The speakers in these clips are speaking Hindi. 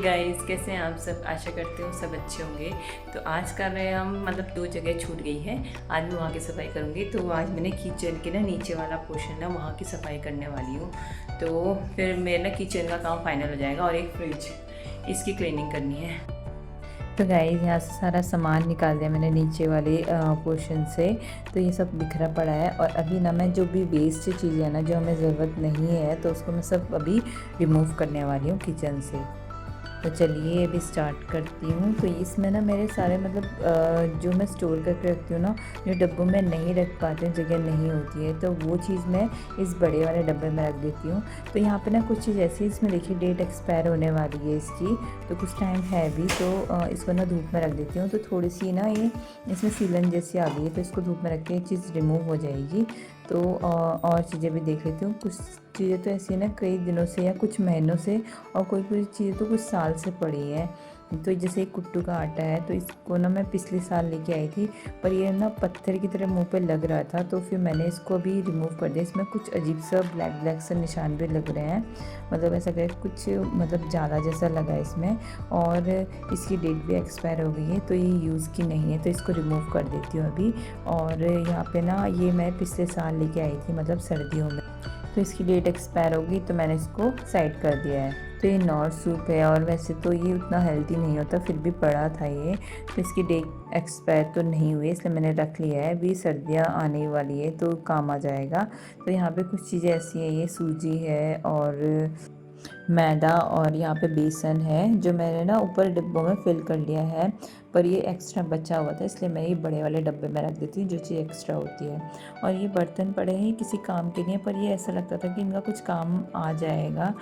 गाइस, कैसे हैं आप सब। आशा करते हो सब अच्छे होंगे। तो आज कर रहे हैं हम, मतलब 2 जगह छूट गई है। आज मैं वहाँ की सफाई करूँगी। तो आज मैंने किचन के ना नीचे वाला पोर्शन है वहाँ की सफाई करने वाली हूँ। तो फिर मेरा ना किचन का काम फाइनल हो जाएगा और एक फ्रिज, इसकी क्लीनिंग करनी है। तो गाइस, यहाँ से सारा सामान निकाल दिया मैंने नीचे वाले पोर्शन से। तो ये सब बिखरा पड़ा है और अभी ना मैं जो भी वेस्ट चीज़ें है ना जो हमें ज़रूरत नहीं है तो उसको मैं सब अभी रिमूव करने वाली हूँ किचन से। तो चलिए अभी स्टार्ट करती हूँ। तो इसमें ना मेरे सारे मतलब जो मैं स्टोर करके रखती हूँ ना, जो डब्बों में नहीं रख पाती हूँ, जगह नहीं होती है, तो वो चीज़ मैं इस बड़े वाले डब्बे में रख देती हूँ। तो यहाँ पे ना कुछ चीज़ ऐसी, इसमें देखिए डेट एक्सपायर होने वाली है इसकी, तो कुछ टाइम है भी। तो इसको ना धूप में रख देती हूँ। तो थोड़ी सी ना ये इसमें सीलन जैसी आ गई है, तो इसको धूप में रख के ये चीज़ रिमूव हो जाएगी। तो और चीज़ें भी देख लेती हूँ। कुछ चीज़ें तो ऐसी है ना कई दिनों से या कुछ महीनों से, और कोई कोई चीज़ें तो कुछ साल से पड़ी है। तो जैसे एक कुट्टू का आटा है, तो इसको ना मैं पिछले साल लेके आई थी, पर ये ना पत्थर की तरह मुंह पे लग रहा था, तो फिर मैंने इसको अभी रिमूव कर दिया। इसमें कुछ अजीब सा ब्लैक ब्लैक सा निशान भी लग रहे हैं, मतलब ऐसा लग कुछ मतलब ज़्यादा जैसा लगा इसमें, और इसकी डेट भी एक्सपायर हो गई है, तो ये यूज़ की नहीं है। तो इसको रिमूव कर देती हूँ अभी। और यहाँ पे ना ये मैं पिछले साल लेके आई थी, मतलब सर्दियों में, तो इसकी डेट एक्सपायर होगी, तो मैंने इसको साइड कर दिया है। तो ये नॉर सूप है, और वैसे तो ये उतना हेल्दी नहीं होता, फिर भी पड़ा था ये, तो इसकी डेट एक्सपायर तो नहीं हुई, इसलिए मैंने रख लिया है। अभी सर्दियाँ आने वाली है तो काम आ जाएगा। तो यहाँ पे कुछ चीज़ें ऐसी हैं, ये सूजी है और मैदा, और यहाँ पे बेसन है, जो मैंने ना ऊपर डिब्बों में फिल कर लिया है, पर ये एक्स्ट्रा बचा हुआ था, इसलिए मैं ये बड़े वाले डब्बे में रख देती हूँ जो चीज़ एक्स्ट्रा होती है। और ये बर्तन पड़े हैं किसी काम के लिए, पर ये ऐसा लगता था कि इनका कुछ काम आ जाएगा,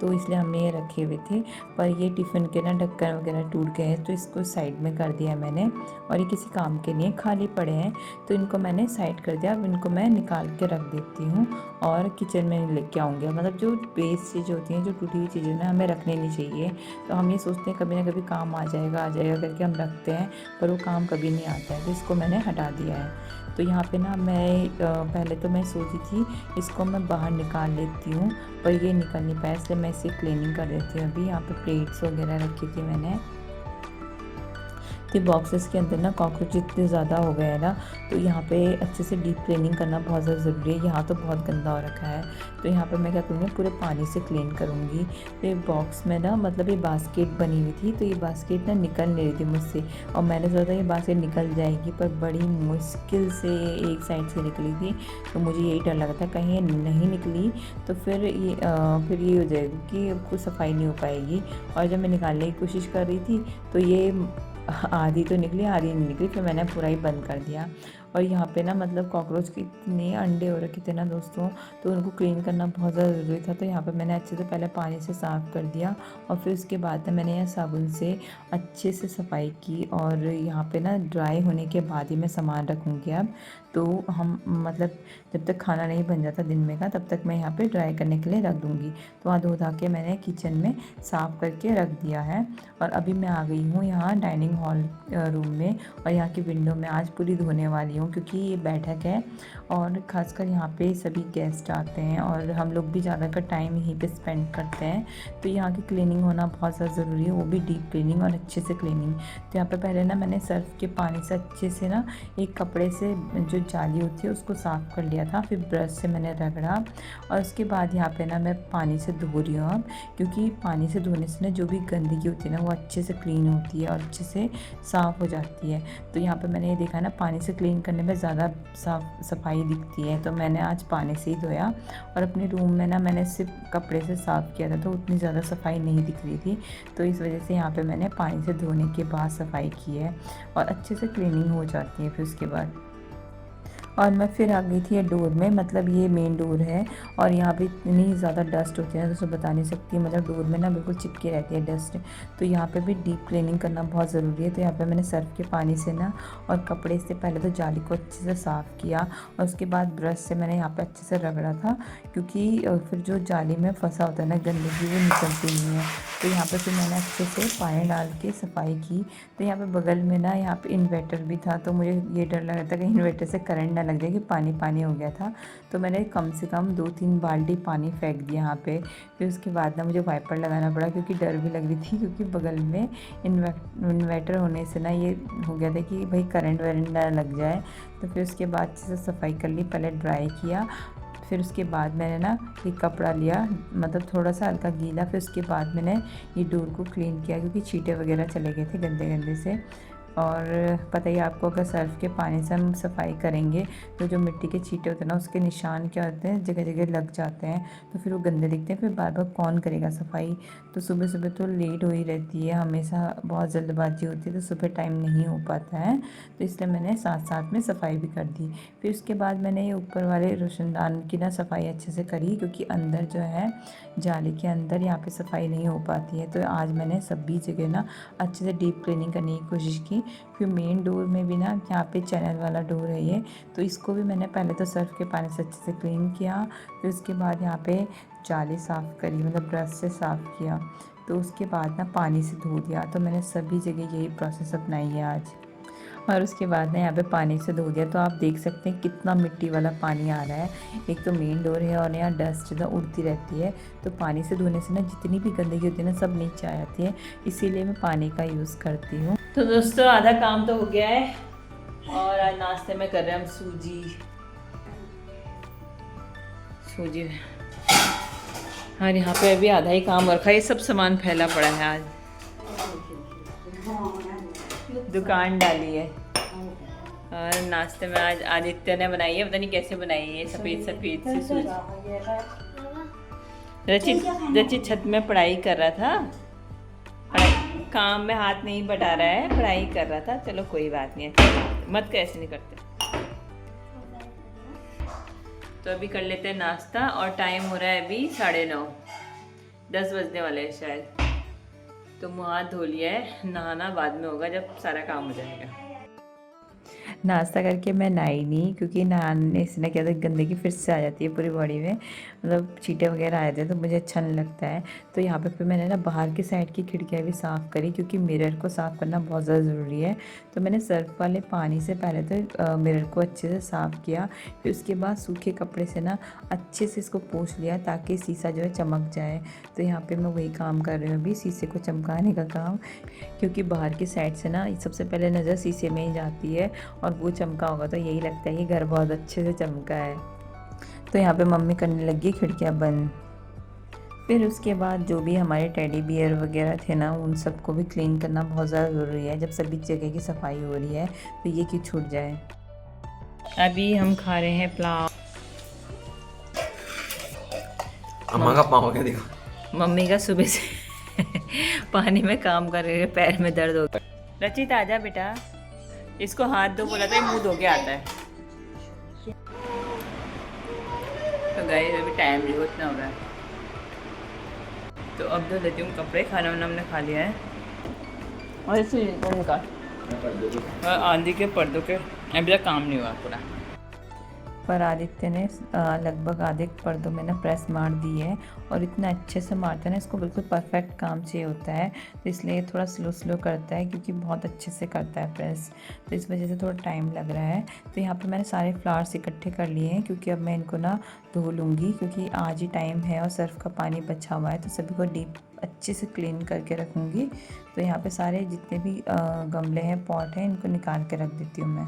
तो इसलिए हमने ये रखे हुए थे। पर ये टिफ़िन के ना ढक्कन वगैरह टूट गए हैं, तो इसको साइड में कर दिया मैंने, और ये किसी काम के लिए खाली पड़े हैं, तो इनको मैंने साइड कर दिया। अब इनको मैं निकाल के रख देती हूँ और किचन में लेके आऊँगी। मतलब जो वेस्ट चीज़ होती हैं, जो टूटी हुई चीज़ें ना, हमें रखनी नहीं चाहिए। तो हम ये सोचते हैं कभी ना कभी काम आ जाएगा करके हम रखते हैं, पर वो काम कभी नहीं आता है, तो इसको मैंने हटा दिया है। तो यहाँ पे ना मैं पहले तो मैं सोची थी इसको मैं बाहर निकाल लेती हूँ, पर ये निकल नहीं पाया, इसलिए मैं इसे क्लीनिंग कर देती हूँ अभी। यहाँ पे प्लेट्स वगैरह रखी थी मैंने। तो बॉक्सेस के अंदर ना कॉकरोच इतने ज़्यादा हो गए हैं ना, तो यहाँ पे अच्छे से डीप क्लीनिंग करना बहुत ज़्यादा ज़रूरी है। यहाँ तो बहुत गंदा हो रखा है, तो यहाँ पे मैं क्या करूँगी, पूरे पानी से क्लीन करूँगी। तो ये बॉक्स में ना, मतलब ये बास्केट बनी हुई थी, तो ये बास्केट ना निकल नहीं रही थी मुझसे, और मैंने सोचा ये बास्केट निकल जाएगी, पर बड़ी मुश्किल से एक साइड से निकली थी। तो मुझे यही डर लगा था कहीं ये नहीं निकली तो फिर ये हो जाएगी कि कुछ सफाई नहीं हो पाएगी। और जब मैं निकालने की कोशिश कर रही थी, तो ये आधी तो निकली, आधी नहीं निकली, फिर मैंने पूरा ही बंद कर दिया। और यहाँ पे ना मतलब कॉकरोच के इतने अंडे हो रखे थे ना दोस्तों, तो उनको क्लीन करना बहुत ज़्यादा ज़रूरी था। तो यहाँ पे मैंने अच्छे से पहले पानी से साफ़ कर दिया, और फिर उसके बाद मैंने यहाँ साबुन से अच्छे से सफाई की। और यहाँ पे ना ड्राई होने के बाद ही मैं सामान रखूँगी अब। तो हम मतलब जब तक खाना नहीं बन जाता दिन में का, तब तक मैं यहाँ पे ड्राई करने के लिए रख दूँगी। तो वहाँ धो धा के मैंने किचन में साफ़ करके रख दिया है। और अभी मैं आ गई हूँ यहाँ डाइनिंग हॉल रूम में, और यहाँ की विंडो में आज पूरी धोने वाली हूँ, क्योंकि ये बैठक है और ख़ासकर यहाँ पे सभी गेस्ट आते हैं, और हम लोग भी ज़्यादातर टाइम यहीं पे स्पेंड करते हैं। तो यहाँ की क्लीनिंग होना बहुत ज़्यादा ज़रूरी है, वो भी डीप क्लीनिंग और अच्छे से क्लीनिंग। तो यहाँ पे पहले ना मैंने सर्फ के पानी से अच्छे से ना एक कपड़े से जो जाली होती है उसको साफ़ कर लिया था, फिर ब्रश से मैंने रगड़ा, और उसके बाद यहाँ पे ना मैं पानी से धो रही हूँ अब, क्योंकि पानी से धोने से ना जो भी गंदगी होती है ना वो अच्छे से क्लीन होती है और अच्छे से साफ़ हो जाती है। तो यहाँ पे मैंने ये देखा ना, पानी से क्लीन करने में ज़्यादा सफाई दिखती है, तो मैंने आज पानी से ही धोया। और अपने रूम में ना मैंने सिर्फ कपड़े से साफ़ किया था, तो उतनी ज़्यादा सफाई नहीं दिख रही थी, तो इस वजह से यहाँ पे मैंने पानी से धोने के बाद सफाई की है, और अच्छे से क्लीनिंग हो जाती है फिर उसके बाद। और मैं फिर आ गई थी ये डोर में, मतलब ये मेन डोर है, और यहाँ पे इतनी ज़्यादा डस्ट होती है तो बता नहीं सकती, मतलब डोर में ना बिल्कुल चिपकी रहती है डस्ट। तो यहाँ पे भी डीप क्लीनिंग करना बहुत ज़रूरी है। तो यहाँ पे मैंने सर्फ के पानी से ना और कपड़े से पहले तो जाली को अच्छे से साफ़ किया, और उसके बाद ब्रश से मैंने यहाँ पर अच्छे से रगड़ा था, क्योंकि फिर जो जाली में फंसा होता है ना गंदगी, वो निकलती नहीं है। तो यहाँ पे फिर मैंने अच्छे से पानी डाल के सफाई की। तो यहाँ पे बगल में ना यहाँ पे इन्वर्टर भी था, तो मुझे ये डर लग रहा था कि इन्वर्टर से करंट ना लग जाए, कि पानी पानी हो गया था। तो मैंने कम से कम 2-3 बाल्टी पानी फेंक दिया यहाँ पे। फिर उसके बाद ना मुझे वाइपर लगाना पड़ा, क्योंकि डर भी लग रही थी, क्योंकि बगल में इन्वर्टर होने से ना ये हो गया था कि भाई करंट वरेंट ना लग जाए। तो फिर उसके बाद अच्छे से सफाई कर ली, पहले ड्राई किया। फिर उसके बाद मैंने ना एक कपड़ा लिया, मतलब थोड़ा सा हल्का गीला। फिर उसके बाद मैंने ये डोर को क्लीन किया, क्योंकि छींटे वगैरह चले गए थे गंदे गंदे से। और पता ही आपको, अगर सर्फ के पानी से हम सफाई करेंगे तो जो मिट्टी के छींटे होते हैं ना, उसके निशान क्या होते हैं, जगह जगह लग जाते हैं, तो फिर वो गंदे दिखते हैं। फिर बार बार कौन करेगा सफाई। तो सुबह सुबह तो लेट हो ही रहती है, हमेशा बहुत जल्दबाजी होती है, तो सुबह टाइम नहीं हो पाता है। तो इसलिए मैंने साथ साथ में सफाई भी कर दी। फिर उसके बाद मैंने ये ऊपर वाले रोशनदान की ना सफाई अच्छे से करी, क्योंकि अंदर जो है जाली के अंदर यहाँ पे सफाई नहीं हो पाती है। तो आज मैंने सभी जगह ना अच्छे से डीप क्लीनिंग करने की कोशिश की। फिर मेन डोर में भी ना यहाँ पे चैनल वाला डोर है ये, तो इसको भी मैंने पहले तो सर्फ के पानी से अच्छे से क्लीन किया। फिर उसके बाद यहाँ पे जाली साफ़ करी, मतलब ब्रश से साफ़ किया। तो उसके बाद ना पानी से धो दिया। तो मैंने सभी जगह यही प्रोसेस अपनाई है आज। और उसके बाद ना यहाँ पे पानी से धो दिया। तो आप देख सकते हैं कितना मिट्टी वाला पानी आ रहा है। एक तो मेन डोर है और यहाँ डस्ट जो उड़ती रहती है, तो पानी से धोने से ना जितनी भी गंदगी होती है ना, सब नीचे आ जाती है। इसीलिए मैं पानी का यूज़ करती हूँ। तो दोस्तों आधा काम तो हो गया है, और आज नाश्ते में कर रहे हैं हम सूजी। और यहाँ पे अभी आधा ही काम रखा है, ये सब सामान फैला पड़ा है। आज दुकान डाली है। और नाश्ते में आज आदित्य ने बनाई है, पता नहीं कैसे बनाई है, सफ़ेद सफ़ेद सी सूजी। रचित छत में पढ़ाई कर रहा था, काम में हाथ नहीं बटा रहा है, पढ़ाई कर रहा था। चलो कोई बात नहीं है, मत कैसे नहीं करते। तो अभी कर लेते हैं नाश्ता, और टाइम हो रहा है अभी 9:30, 10 बजने वाले हैं शायद। तो मुँह हाथ धो लिया है, नहाना बाद में होगा जब सारा काम हो जाएगा। नाश्ता करके मैं नहाई नहीं, क्योंकि नहाने से ना क्या था, गंदगी फिर से आ जाती है पूरी बॉडी में, मतलब छींटे वगैरह आ जाते हैं, तो मुझे अच्छा नहीं लगता है। तो यहाँ पे फिर मैंने ना बाहर की साइड की खिड़कियाँ भी साफ़ करी, क्योंकि मिरर को साफ़ करना बहुत ज़्यादा ज़रूरी है। तो मैंने सर्फ वाले पानी से पहले तो मिरर को अच्छे से साफ़ किया। फिर उसके बाद सूखे कपड़े से ना अच्छे से इसको पोंछ लिया, ताकि शीशा जो है चमक जाए। तो यहाँ पर मैं वही काम कर रही हूँ अभी, शीशे को चमकाने का काम, क्योंकि बाहर की साइड से ना सबसे पहले नज़र शीशे में ही जाती है, और वो चमका होगा तो यही लगता है कि घर बहुत अच्छे से चमका है। तो यहाँ पे मम्मी करने लगी खिड़कियाँ बंद। फिर उसके बाद जो भी हमारे टेडी बियर वगैरह थे ना, उन सबको भी क्लीन करना बहुत ज़्यादा ज़रूरी है। जब सभी जगह की सफाई हो रही है तो ये क्यों छूट जाए। अभी हम खा रहे हैं पुलाव। अम्मा का पाँव क्या देखो, मम्मी का सुबह से पानी में काम कर रहे हैं, पैर में दर्द हो गया। रचित आजा बेटा, इसको हाथ दो बोला था, मुँह धो के आता है। तो गए अभी टाइम भी उतना हो रहा है, तो अब धो लेती हूँ कपड़े। खाना वाना हमने खा लिया है, और इसे उनका और आंधी के पर्दों के अभी तक काम नहीं हुआ पूरा। पर आदित्य ने लगभग आधे पर्दों में ना प्रेस मार दी है, और इतना अच्छे से मारता है ना, इसको बिल्कुल परफेक्ट काम चाहिए होता है। तो इसलिए थोड़ा स्लो स्लो करता है, क्योंकि बहुत अच्छे से करता है प्रेस, तो इस वजह से थोड़ा टाइम लग रहा है। तो यहाँ पे मैंने सारे फ्लावर्स इकट्ठे कर लिए हैं, क्योंकि अब मैं इनको ना धो लूँगी, क्योंकि आज ही टाइम है और सर्फ का पानी बचा हुआ है, तो सभी को डीप अच्छे से क्लीन करके रखूँगी। तो यहाँ पे सारे जितने भी गमले हैं, पॉट हैं, इनको निकाल के रख देती हूँ मैं।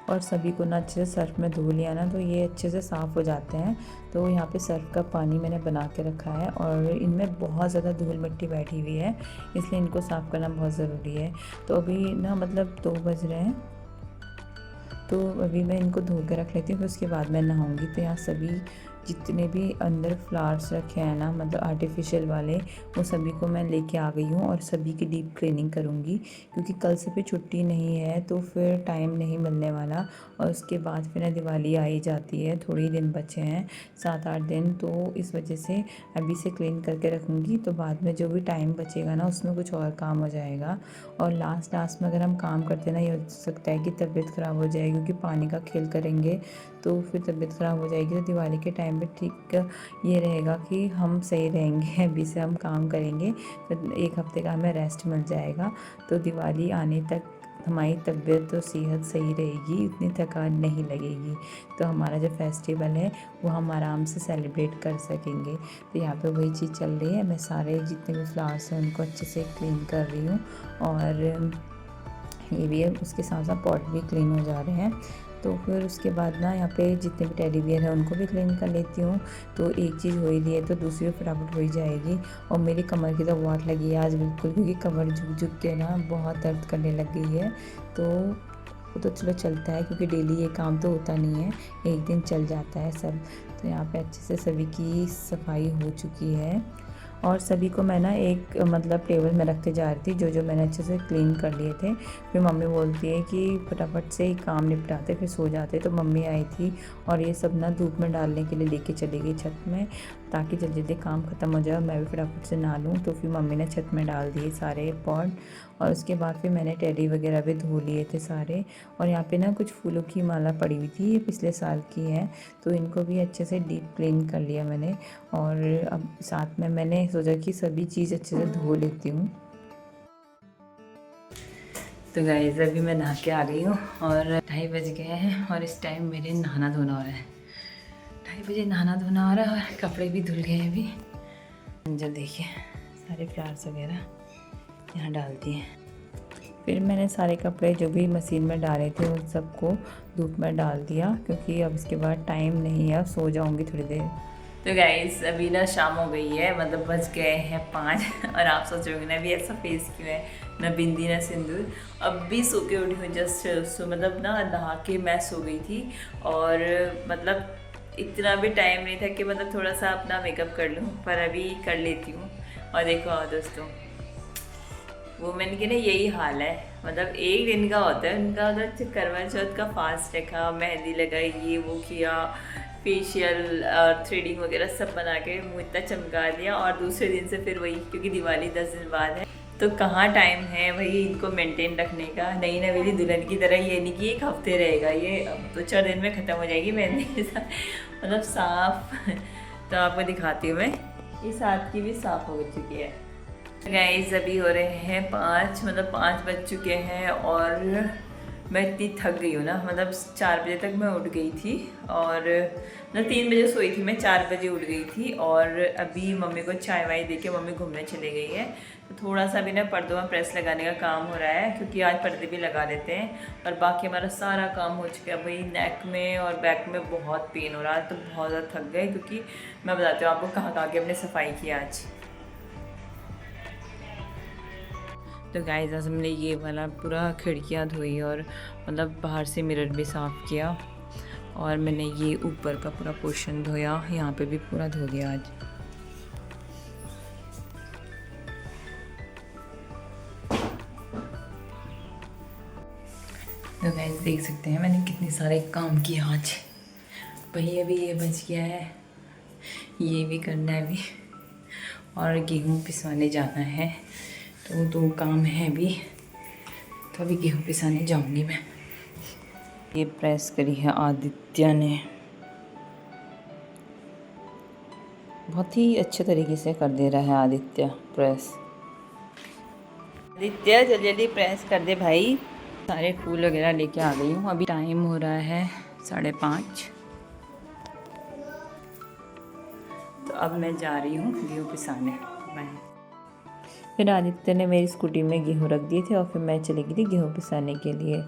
और सभी को ना अच्छे से सर्फ में धो लिया ना, तो ये अच्छे से साफ़ हो जाते हैं। तो यहाँ पे सर्फ का पानी मैंने बना के रखा है, और इनमें बहुत ज़्यादा धूल मिट्टी बैठी हुई है, इसलिए इनको साफ़ करना बहुत ज़रूरी है। तो अभी ना मतलब 2 बज रहे हैं, तो अभी मैं इनको धो के रख लेती हूँ, फिर उसके बाद मैं नहाऊँगी। तो यहाँ सभी जितने भी अंदर फ्लावर्स रखे हैं ना, मतलब आर्टिफिशियल वाले, वो सभी को मैं लेके आ गई हूँ, और सभी की डीप क्लीनिंग करूँगी, क्योंकि कल से फिर छुट्टी नहीं है, तो फिर टाइम नहीं मिलने वाला। और उसके बाद फिर दिवाली आ ही जाती है, थोड़े ही दिन बचे हैं, 7-8 दिन। तो इस वजह से अभी से क्लीन करके रखूँगी, तो बाद में जो भी टाइम बचेगा ना, उसमें कुछ और काम हो जाएगा। और लास्ट में अगर हम काम करते ना, ये हो सकता है कि तबीयत ख़राब हो जाएगी, क्योंकि पानी का खेल करेंगे तो फिर तबीयत ख़राब हो जाएगी। तो दिवाली के टाइम टाइम पे ठीक ये रहेगा कि हम सही रहेंगे। अभी से हम काम करेंगे तो 1 हफ्ते का हमें रेस्ट मिल जाएगा, तो दिवाली आने तक हमारी तबीयत और सेहत सही रहेगी, उतनी थकान नहीं लगेगी, तो हमारा जो फेस्टिवल है वो हम आराम से सेलिब्रेट कर सकेंगे। तो यहाँ पे वही चीज़ चल रही है। मैं सारे जितने भी फ्लावर्स हैं उनको अच्छे से क्लीन कर रही हूँ, और ये भी है, उसके साथ साथ पॉट भी क्लीन हो जा रहे हैं। तो फिर उसके बाद ना यहाँ पे जितने भी टेडी बियर हैं उनको भी क्लीन कर लेती हूँ। तो एक चीज़ हो ही रही है तो दूसरी फटाफट हो ही जाएगी। और मेरी कमर की तो वाट लगी है आज बिल्कुल, क्योंकि कमर झुक झुक के ना बहुत दर्द करने लग गई है। तो वो तो चलो चलता है, क्योंकि डेली ये काम तो होता नहीं है, एक दिन चल जाता है सब। तो यहाँ पे अच्छे से सभी की सफाई हो चुकी है, और सभी को मैं ना एक मतलब टेबल में रखते जा रही थी, जो मैंने अच्छे से क्लीन कर लिए थे। फिर मम्मी बोलती है कि फटाफट से ही काम निपटाते फिर सो जाते। तो मम्मी आई थी और ये सब ना धूप में डालने के लिए लेके चली गई छत में, ताकि जल्दी जल्दी काम ख़त्म हो जाए और मैं भी फटाफट से नहा लूँ। तो फिर मम्मी ने छत में डाल दिए सारे पॉट, और उसके बाद फिर मैंने टेडी वगैरह भी धो लिए थे सारे। और यहाँ पे ना कुछ फूलों की माला पड़ी हुई थी, ये पिछले साल की है, तो इनको भी अच्छे से डीप क्लीन कर लिया मैंने। और अब साथ में मैंने सोचा कि सभी चीज़ अच्छे से धो लेती हूँ। तो गाइस अभी मैं नहा के आ गई हूँ और 2:30 बज गए हैं, और इस टाइम मेरे नहाना धोना हो रहा है। 2:30 बजे नहाना धोना हो रहा है, और कपड़े भी धुल गए हैं अभी। जो देखिए सारे फ्लावर्स वगैरह यहाँ डाल दिए। फिर मैंने सारे कपड़े जो भी मशीन में डाले थे उन सबको धूप में डाल दिया, क्योंकि अब इसके बाद टाइम नहीं है, सो जाऊँगी थोड़ी देर। तो गाइस अभी ना शाम हो गई है, मतलब बज गए हैं 5 और आप सोच रहे होंगे ना अभी ऐसा फेस क्यों है, ना बिंदी ना सिंदूर। अब भी सो के उठी हूँ जस्ट, मतलब ना नहा के मैं सो गई थी, और मतलब इतना भी टाइम नहीं था कि मतलब थोड़ा सा अपना मेकअप कर लूँ, पर अभी कर लेती हूँ। और देखो दोस्तों, वुमेन के ना यही हाल है, मतलब एक दिन का होता है उनका, उधर करवा चौथ का फास्ट रखा, मेहंदी लगाई, ये वो किया, फेशियल और थ्रेडिंग वगैरह सब बना के मुँह इतना चमका दिया, और दूसरे दिन से फिर वही, क्योंकि दिवाली 10 दिन बाद है, तो कहाँ टाइम है भाई इनको मेंटेन रखने का। नई नवेली दुल्हन की तरह ये नहीं कि 1 हफ्ते रहेगा, ये अब तो 4 दिन में ख़त्म हो जाएगी मेहंदी के साथ, मतलब साफ। तो आपको दिखाती हूँ मैं, इस हाथ की भी साफ़ हो चुकी है। गाइस अभी हो रहे हैं 5, मतलब 5 बज चुके हैं, और मैं इतनी थक गई हूँ ना, मतलब 4 बजे तक मैं उठ गई थी, और मतलब 3 बजे सोई थी मैं, 4 बजे उठ गई थी। और अभी मम्मी को चाय वाय दे के मम्मी घूमने चले गई है, तो थोड़ा सा भी ना पर्दों में प्रेस लगाने का काम हो रहा है, क्योंकि आज पर्दे भी लगा लेते हैं, और बाकी हमारा सारा काम हो चुका है। भाई नेक में और बैक में बहुत पेन हो रहा है, तो बहुत ज़्यादा थक गए, क्योंकि मैं बताती हूँ आपको कहाँ कहाँ के हमने सफाई की आज। तो गाइस आज हमने ये वाला पूरा खिड़कियाँ धोई, और मतलब बाहर से मिरर भी साफ़ किया, और मैंने ये ऊपर का पूरा पोर्शन धोया, यहाँ पे भी पूरा धो दिया आज। तो गाइस देख सकते हैं मैंने कितने सारे काम किए आज। भाई अभी ये बच गया है, ये भी करना है अभी, और गेहूँ पिसवाने जाना है, तो 2 काम है अभी, तो अभी गेहूँ पिसाने जाऊंगी मैं। ये प्रेस करी है आदित्य ने, बहुत ही अच्छे तरीके से कर दे रहा है आदित्य प्रेस। आदित्य जल्दी जल्दी प्रेस कर दे भाई। सारे फूल वगैरह लेके आ गई हूँ, अभी टाइम हो रहा है 5:30, तो अब मैं जा रही हूँ गेहूँ पिसाने। बाय। फिर आदित्य ने मेरी स्कूटी में गेहूँ रख दिए थे, और फिर मैं चली गई थी गेहूँ पिसाने के लिए।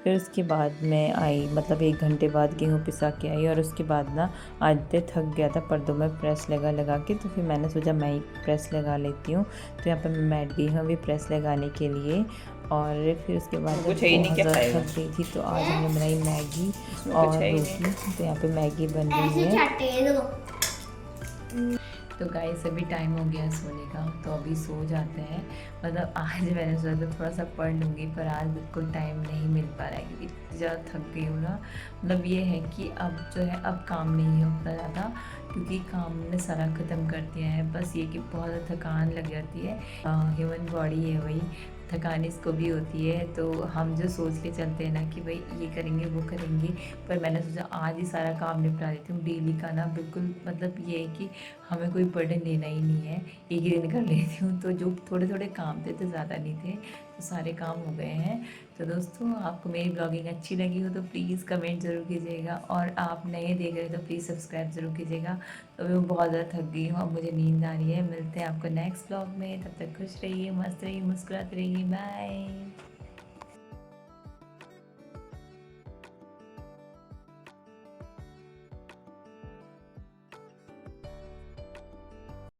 फिर उसके बाद मैं आई, मतलब 1 घंटे बाद गेहूँ पिसा के आई, और उसके बाद ना आदित्य थक गया था पर्दों में प्रेस लगा के, तो फिर मैंने सोचा मैं ही प्रेस लगा लेती हूँ। तो यहाँ पर मैं बैठ गई हूँ अभी प्रेस लगाने के लिए। और फिर उसके बाद कुछ थक गई थी, तो आज हमने बनाई मैगी और रोटी। तो यहाँ पे मैगी बन रही है। तो गाइस अभी टाइम हो गया सोने का, तो अभी सो जाते हैं। मतलब आज मैंने सोचा था थोड़ा सा पढ़ लूँगी, पर आज बिल्कुल टाइम नहीं मिल पा रहा है, क्योंकि इतनी ज़्यादा थक गई हूँ ना। मतलब ये है कि अब जो है अब काम नहीं है उतना ज़्यादा, क्योंकि काम ने सारा ख़त्म कर दिया है। बस ये कि बहुत थकान लग जाती है, ह्यूमन बॉडी है वही, थकान इसको भी होती है। तो हम जो सोच के चलते हैं ना कि भाई ये करेंगे वो करेंगे, पर मैंने सोचा आज ही सारा काम निपटा देती हूँ। डेली का ना बिल्कुल मतलब ये है कि हमें कोई बर्डन लेना ही नहीं है, एक ही दिन कर लेती हूँ। तो जो थोड़े थोड़े काम थे तो ज़्यादा नहीं थे, तो सारे काम हो गए हैं। तो दोस्तों आपको मेरी ब्लॉगिंग अच्छी लगी हो तो प्लीज़ कमेंट ज़रूर कीजिएगा, और आप नए देख रहे हो तो प्लीज़ सब्सक्राइब ज़रूर कीजिएगा। तो मैं बहुत ज़्यादा थक गई हूँ, अब मुझे नींद आ रही है। मिलते हैं आपको नेक्स्ट ब्लॉग में, तब तक खुश रहिए, मस्त रहिए, मुस्कुराते रहिए, बाय।